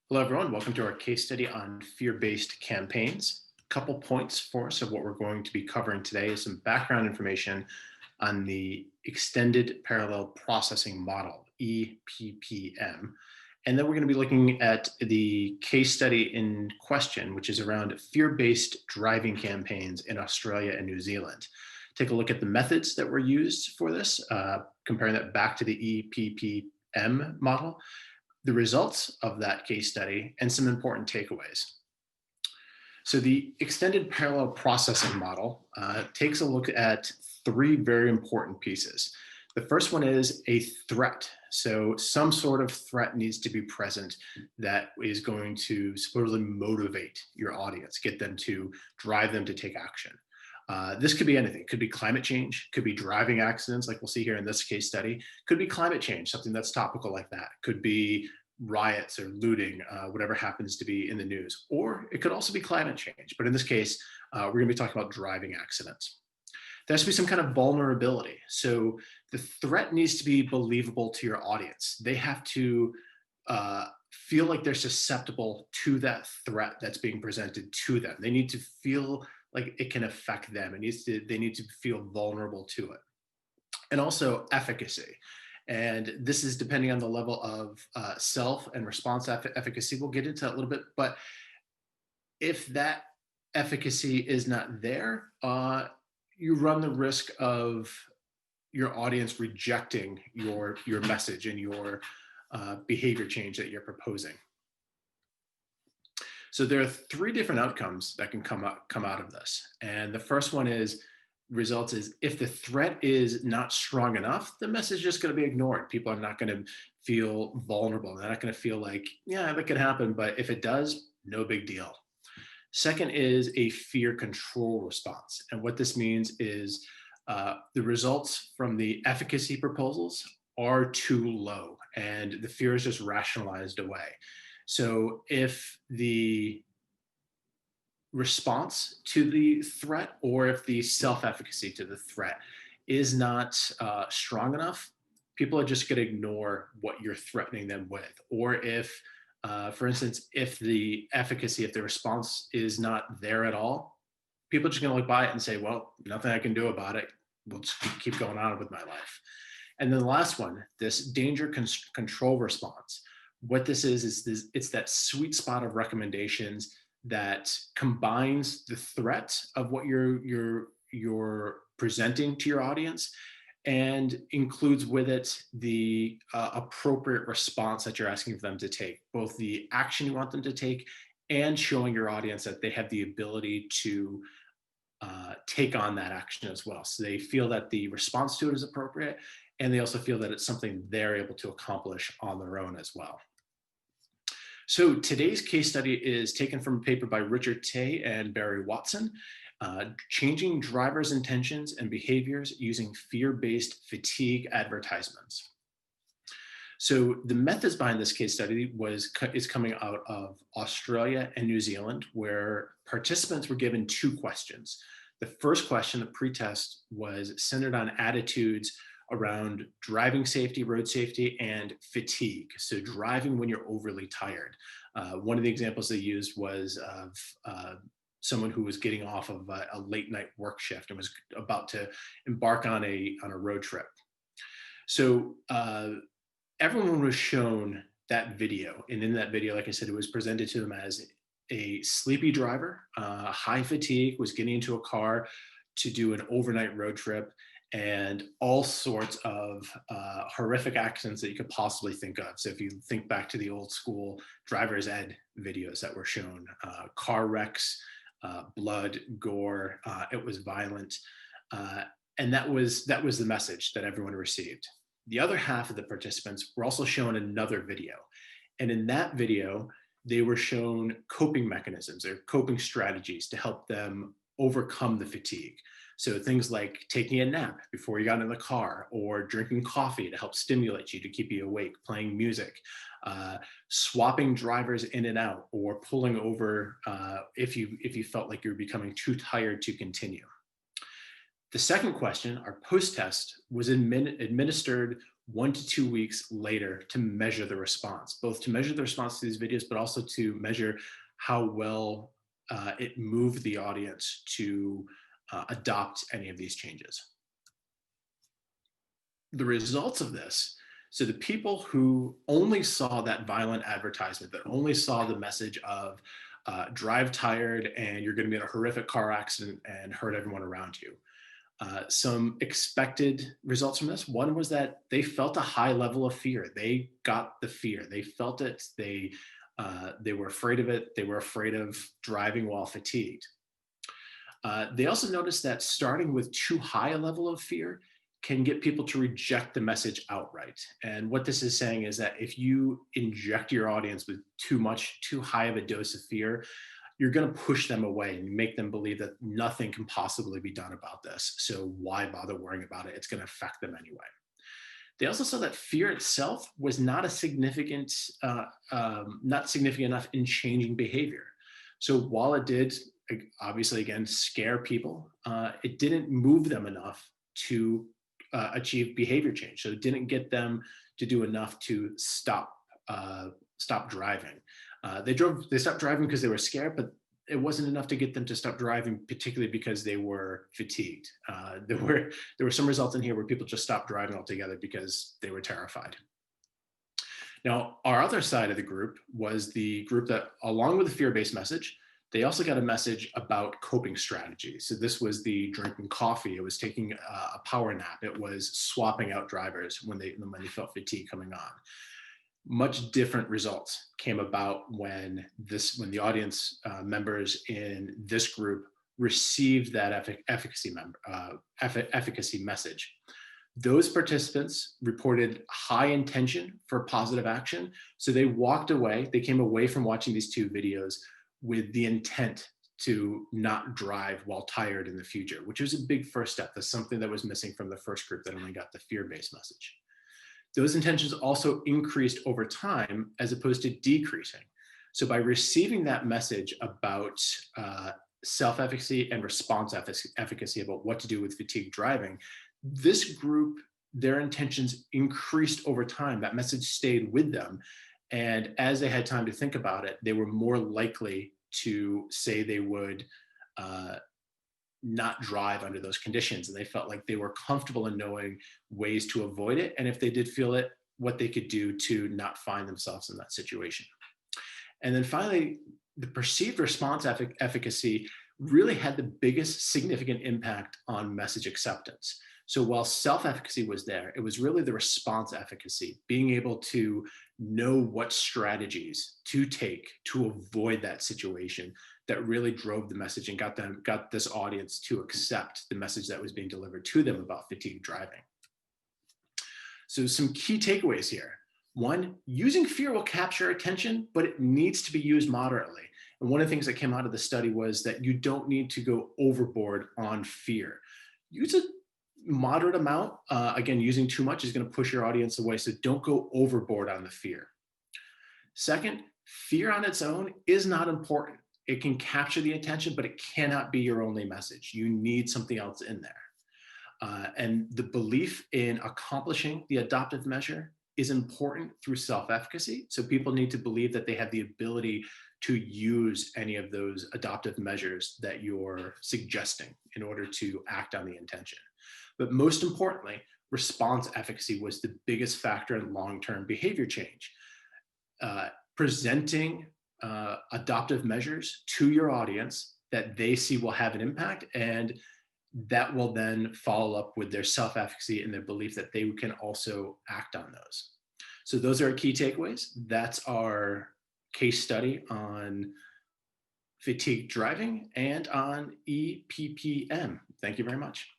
Hello, everyone. Welcome to our case study on fear-based campaigns. A couple points for us of what we're going to be covering today is some background information on the Extended Parallel Processing Model, EPPM. And then we're going to be looking at the case study in question, which is around fear-based driving campaigns in Australia and New Zealand. Take a look at the methods that were used for this, comparing that back to the EPPM model, the results of that case study, and some important takeaways. So the extended parallel processing model takes a look at three very important pieces. The first one is a threat. So some sort of threat needs to be present that is going to supposedly motivate your audience, get them to drive them to take action. This could be anything. It could be climate change, could be driving accidents, like we'll see here in this case study. Could be climate change, something that's topical like that. Could be riots or looting, whatever happens to be in the news. Or it could also be climate change. But in this case, we're going to be talking about driving accidents. There has to be some kind of vulnerability. So the threat needs to be believable to your audience. They have to feel like they're susceptible to that threat that's being presented to them. They need to feel like it can affect them. They need to feel vulnerable to it. And also efficacy. And this is depending on the level of self and response efficacy. We'll get into that a little bit. But if that efficacy is not there, you run the risk of your audience rejecting your message and your behavior change that you're proposing. So there are three different outcomes that can come out of this. And the first one is results is if the threat is not strong enough, the message is just going to be ignored. People are not going to feel vulnerable. They're not going to feel like, yeah, that could happen. But if it does, no big deal. Second is a fear control response. And what this means is the results from the efficacy proposals are too low and the fear is just rationalized away. So if the response to the threat or if the self-efficacy to the threat is not strong enough, people are just going to ignore what you're threatening them with. Or if, for instance, if the efficacy, if the response is not there at all, people are just going to look by it and say, well, nothing I can do about it. We'll just keep going on with my life. And then the last one, this danger control response. What this is it's that sweet spot of recommendations that combines the threat of what you're presenting to your audience and includes with it the appropriate response that you're asking for them to take, both the action you want them to take and showing your audience that they have the ability to take on that action as well. So they feel that the response to it is appropriate, and they also feel that it's something they're able to accomplish on their own as well. So today's case study is taken from a paper by Richard Tay and Barry Watson, Changing Drivers' Intentions and Behaviors Using Fear-Based Fatigue Advertisements. So the methods behind this case study is coming out of Australia and New Zealand, where participants were given two questions. The first question, the pretest, was centered on attitudes around driving safety, road safety, and fatigue. So driving when you're overly tired. One of the examples they used was of someone who was getting off of a late night work shift and was about to embark on a road trip. So everyone was shown that video. And in that video, like I said, it was presented to them as a sleepy driver, high fatigue, was getting into a car to do an overnight road trip, and all sorts of horrific accidents that you could possibly think of. So if you think back to the old school driver's ed videos that were shown, car wrecks, blood, gore, it was violent. And that was the message that everyone received. The other half of the participants were also shown another video. And in that video, they were shown coping mechanisms or coping strategies to help them overcome the fatigue. So things like taking a nap before you got in the car, or drinking coffee to help stimulate you to keep you awake, playing music, swapping drivers in and out, or pulling over if you felt like you were becoming too tired to continue. The second question, our post-test, was administered 1 to 2 weeks later to measure the response, both to measure the response to these videos, but also to measure how well it moved the audience to adopt any of these changes. The results of this, so the people who only saw that violent advertisement, that only saw the message of drive tired and you're going to be in a horrific car accident and hurt everyone around you. Some expected results from this. One was that they felt a high level of fear. They got the fear. They felt it. They were afraid of it. They were afraid of driving while fatigued. They also noticed that starting with too high a level of fear can get people to reject the message outright. And what this is saying is that if you inject your audience with too high of a dose of fear, you're going to push them away and make them believe that nothing can possibly be done about this. So why bother worrying about it? It's going to affect them anyway. They also saw that fear itself was not significant enough in changing behavior. So while it did, obviously, again, scare people, it didn't move them enough to achieve behavior change. So it didn't get them to do enough to stop driving. They stopped driving because they were scared, but it wasn't enough to get them to stop driving, particularly because they were fatigued. There were some results in here where people just stopped driving altogether because they were terrified. Now, our other side of the group was the group that, along with the fear-based message, they also got a message about coping strategies. So this was the drinking coffee. It was taking a power nap. It was swapping out drivers when they felt fatigue coming on. Much different results came about when the audience members in this group received that efficacy message. Those participants reported high intention for positive action. So they came away from watching these two videos with the intent to not drive while tired in the future, which was a big first step. That's something that was missing from the first group that only got the fear-based message. Those intentions also increased over time as opposed to decreasing. So by receiving that message about self-efficacy and response efficacy about what to do with fatigue driving, this group, their intentions increased over time. That message stayed with them. And as they had time to think about it, they were more likely to say they would not drive under those conditions. And they felt like they were comfortable in knowing ways to avoid it. And if they did feel it, what they could do to not find themselves in that situation. And then finally, the perceived response efficacy really had the biggest significant impact on message acceptance. So while self-efficacy was there, it was really the response efficacy, being able to know what strategies to take to avoid that situation, that really drove the message and got this audience to accept the message that was being delivered to them about fatigue driving. So some key takeaways here. One, using fear will capture attention, but it needs to be used moderately. And one of the things that came out of the study was that you don't need to go overboard on fear. Use a moderate amount. Again, using too much is going to push your audience away, so don't go overboard on the fear. Second, fear on its own is not important. It can capture the attention, but it cannot be your only message. You need something else in there. And the belief in accomplishing the adoptive measure is important through self-efficacy. So people need to believe that they have the ability to use any of those adoptive measures that you're suggesting in order to act on the intention. But most importantly, response efficacy was the biggest factor in long-term behavior change. Presenting adoptive measures to your audience that they see will have an impact, and that will then follow up with their self-efficacy and their belief that they can also act on those. So those are our key takeaways. That's our case study on fatigue driving and on EPPM. Thank you very much.